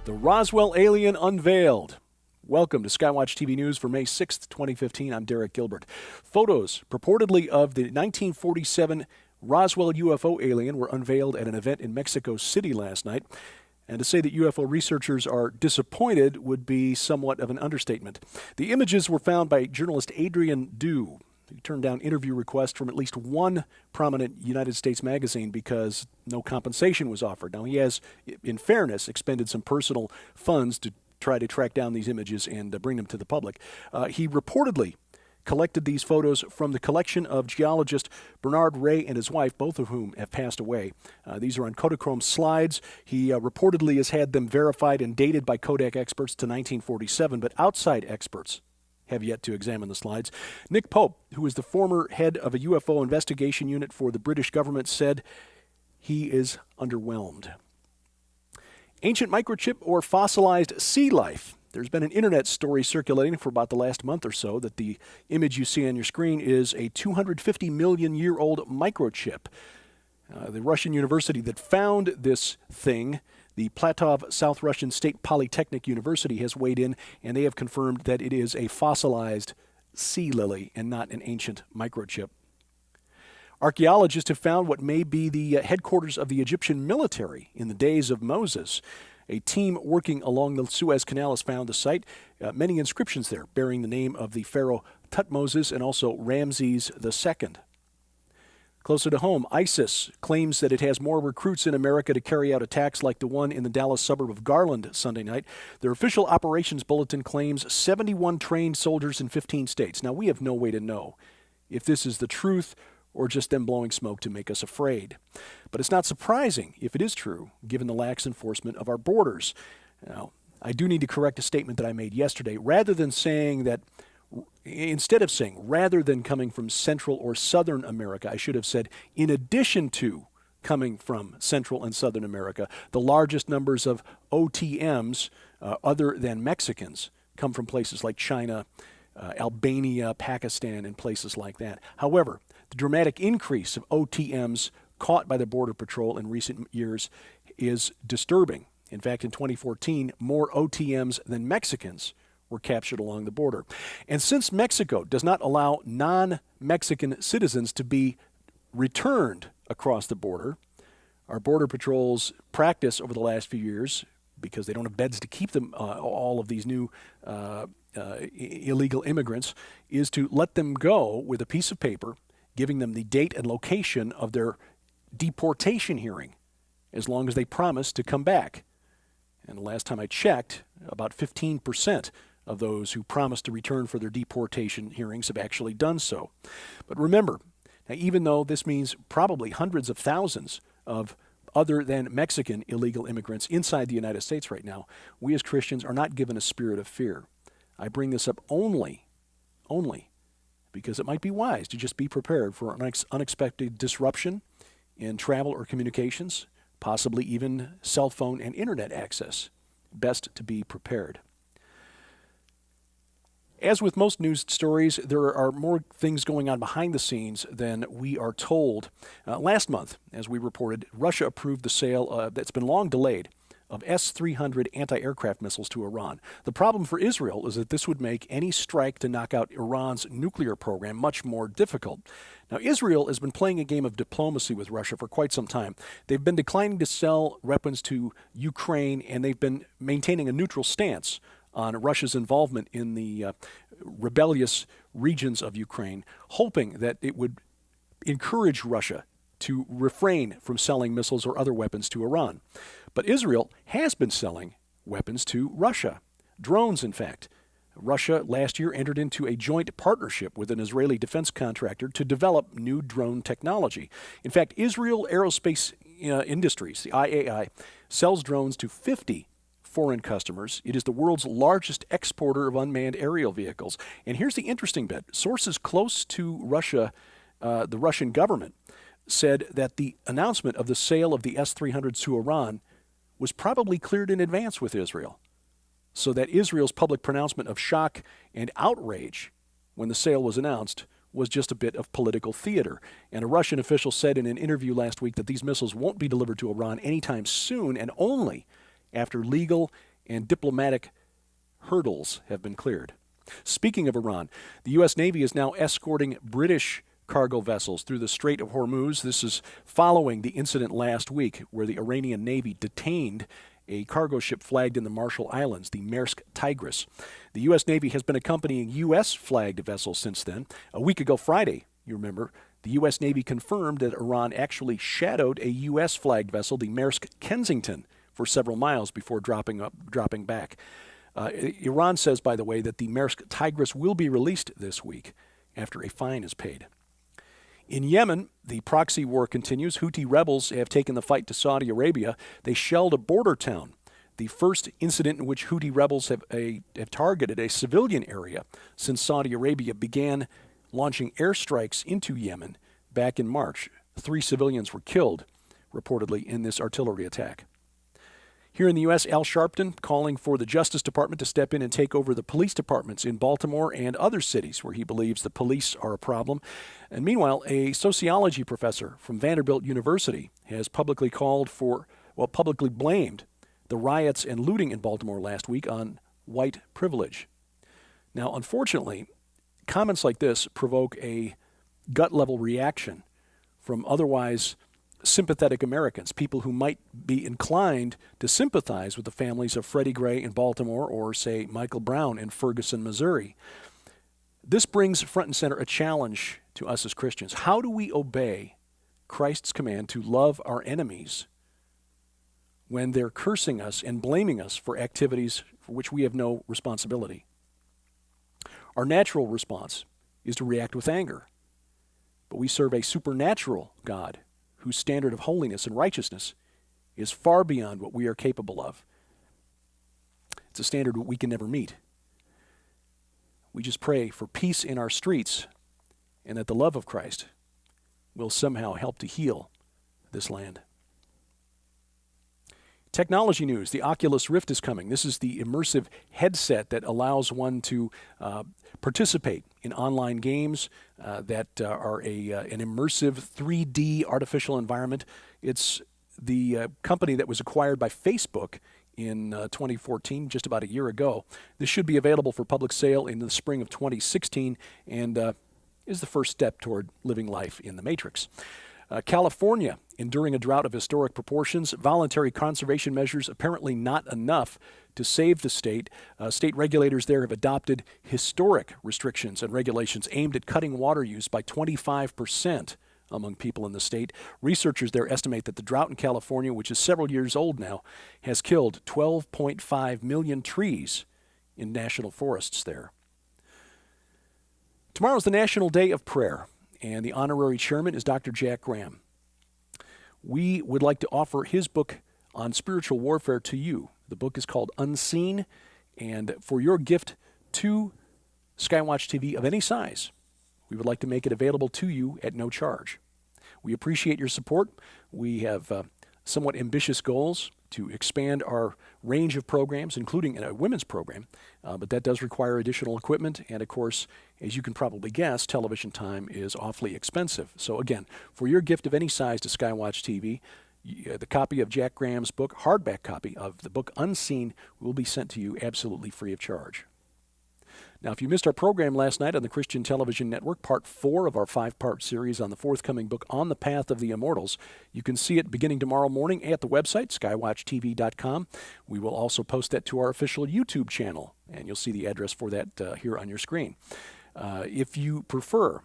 The Roswell alien unveiled. Welcome to Skywatch TV News for May 6th, 2015. I'm Derek Gilbert. Photos purportedly of the 1947 Roswell UFO alien were unveiled at an event in Mexico City last night. And to say that UFO researchers are disappointed would be somewhat of an understatement. The images were found by journalist Adrian Dew, who turned down interview requests from at least one prominent United States magazine because no compensation was offered. Now, he has, in fairness, expended some personal funds to try to track down these images and bring them to the public. He reportedly collected these photos from the collection of geologist Bernard Ray and his wife, both of whom have passed away. These are on Kodachrome slides. He reportedly has had them verified and dated by Kodak experts to 1947, but outside experts have yet to examine the slides. Nick Pope, who is the former head of a UFO investigation unit for the British government, said he is underwhelmed. Ancient microchip or fossilized sea life. There's been an internet story circulating for about the last month or so that the image you see on your screen is a 250 million year old microchip. The Russian university that found this thing, the Platov South Russian State Polytechnic University, has weighed in, and they have confirmed that it is a fossilized sea lily and not an ancient microchip. Archaeologists have found what may be the headquarters of the Egyptian military in the days of Moses. A team working along the Suez Canal has found the site. Many inscriptions there bearing the name of the pharaoh Tutmosis and also Ramses II. Closer to home, ISIS claims that it has more recruits in America to carry out attacks like the one in the Dallas suburb of Garland Sunday night. Their official operations bulletin claims 71 trained soldiers in 15 states. Now, we have no way to know if this is the truth or just them blowing smoke to make us afraid. But it's not surprising if it is true, given the lax enforcement of our borders. Now, I do need to correct a statement that I made yesterday. Instead of saying, rather than coming from Central or Southern America, I should have said, in addition to coming from Central and Southern America, the largest numbers of OTMs, other than Mexicans, come from places like China, Albania, Pakistan, and places like that. However, the dramatic increase of OTMs caught by the Border Patrol in recent years is disturbing. In fact, in 2014, more OTMs than Mexicans were captured along the border. And since Mexico does not allow non-Mexican citizens to be returned across the border, our Border Patrol's practice over the last few years, because they don't have beds to keep them, all of these new illegal immigrants, is to let them go with a piece of paper giving them the date and location of their deportation hearing, as long as they promise to come back. And the last time I checked, about 15% of those who promised to return for their deportation hearings have actually done so. But remember, now, even though this means probably hundreds of thousands of other than Mexican illegal immigrants inside the United States right now, we as Christians are not given a spirit of fear. I bring this up only because it might be wise to just be prepared for an unexpected disruption in travel or communications, possibly even cell phone and internet access. Best to be prepared. As with most news stories, there are more things going on behind the scenes than we are told. Last month, as we reported, Russia approved the sale that's been long delayed of S-300 anti-aircraft missiles to Iran. The problem for Israel is that this would make any strike to knock out Iran's nuclear program much more difficult. Now, Israel has been playing a game of diplomacy with Russia for quite some time. They've been declining to sell weapons to Ukraine, and they've been maintaining a neutral stance on Russia's involvement in the rebellious regions of Ukraine, hoping that it would encourage Russia to refrain from selling missiles or other weapons to Iran. But Israel has been selling weapons to Russia, drones in fact. Russia last year entered into a joint partnership with an Israeli defense contractor to develop new drone technology. In fact, Israel Aerospace Industries, the IAI, sells drones to 50 foreign customers. It is the world's largest exporter of unmanned aerial vehicles. And here's the interesting bit. Sources close to Russia, the Russian government, said that the announcement of the sale of the S-300s to Iran was probably cleared in advance with Israel, so that Israel's public pronouncement of shock and outrage when the sale was announced was just a bit of political theater. And a Russian official said in an interview last week that these missiles won't be delivered to Iran anytime soon, and only after legal and diplomatic hurdles have been cleared. Speaking of Iran, the U.S. Navy is now escorting British cargo vessels through the Strait of Hormuz. This is following the incident last week where the Iranian Navy detained a cargo ship flagged in the Marshall Islands, the Maersk Tigris. The U.S. Navy has been accompanying U.S.-flagged vessels since then. A week ago Friday, you remember, the U.S. Navy confirmed that Iran actually shadowed a U.S.-flagged vessel, the Maersk Kensington, for several miles before dropping back. Iran says, by the way, that the Maersk Tigris will be released this week after a fine is paid. In Yemen, the proxy war continues. Houthi rebels have taken the fight to Saudi Arabia. They shelled a border town, the first incident in which Houthi rebels have targeted a civilian area since Saudi Arabia began launching airstrikes into Yemen back in March. 3 civilians were killed, reportedly, in this artillery attack. Here in the U.S., Al Sharpton calling for the Justice Department to step in and take over the police departments in Baltimore and other cities where he believes the police are a problem. And meanwhile, a sociology professor from Vanderbilt University has publicly blamed the riots and looting in Baltimore last week on white privilege. Now, unfortunately, comments like this provoke a gut-level reaction from otherwise sympathetic Americans, people who might be inclined to sympathize with the families of Freddie Gray in Baltimore or, say, Michael Brown in Ferguson, Missouri. This brings front and center a challenge to us as Christians. How do we obey Christ's command to love our enemies when they're cursing us and blaming us for activities for which we have no responsibility? Our natural response is to react with anger, but we serve a supernatural God whose standard of holiness and righteousness is far beyond what we are capable of. It's a standard we can never meet. We just pray for peace in our streets and that the love of Christ will somehow help to heal this land. Technology news. The Oculus Rift is coming. This is the immersive headset that allows one to participate in online games that are an immersive 3D artificial environment. It's the company that was acquired by Facebook in 2014, just about a year ago. This should be available for public sale in the spring of 2016 and is the first step toward living life in the Matrix. California, enduring a drought of historic proportions, voluntary conservation measures apparently not enough to save the state. State regulators there have adopted historic restrictions and regulations aimed at cutting water use by 25% among people in the state. Researchers there estimate that the drought in California, which is several years old now, has killed 12.5 million trees in national forests there. Tomorrow is the National Day of Prayer, and the honorary chairman is Dr. Jack Graham. We would like to offer his book on spiritual warfare to you. The book is called Unseen, and for your gift to Skywatch TV of any size, we would like to make it available to you at no charge. We appreciate your support. We have somewhat ambitious goals to expand our range of programs, including a women's program, but that does require additional equipment, and of course, as you can probably guess, television time is awfully expensive. So again, for your gift of any size to Skywatch TV, the copy of Jack Graham's book, hardback copy of the book Unseen, will be sent to you absolutely free of charge. Now, if you missed our program last night on the Christian Television Network, part 4 of our 5-part series on the forthcoming book On the Path of the Immortals, you can see it beginning tomorrow morning at the website, skywatchtv.com. We will also post that to our official YouTube channel, and you'll see the address for that here on your screen. If you prefer,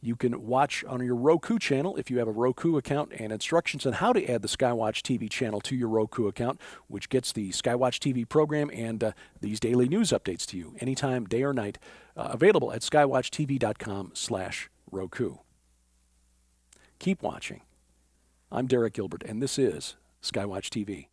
you can watch on your Roku channel if you have a Roku account, and instructions on how to add the Skywatch TV channel to your Roku account, which gets the Skywatch TV program and these daily news updates to you anytime, day or night, available at skywatchtv.com/Roku. Keep watching. I'm Derek Gilbert, and this is Skywatch TV.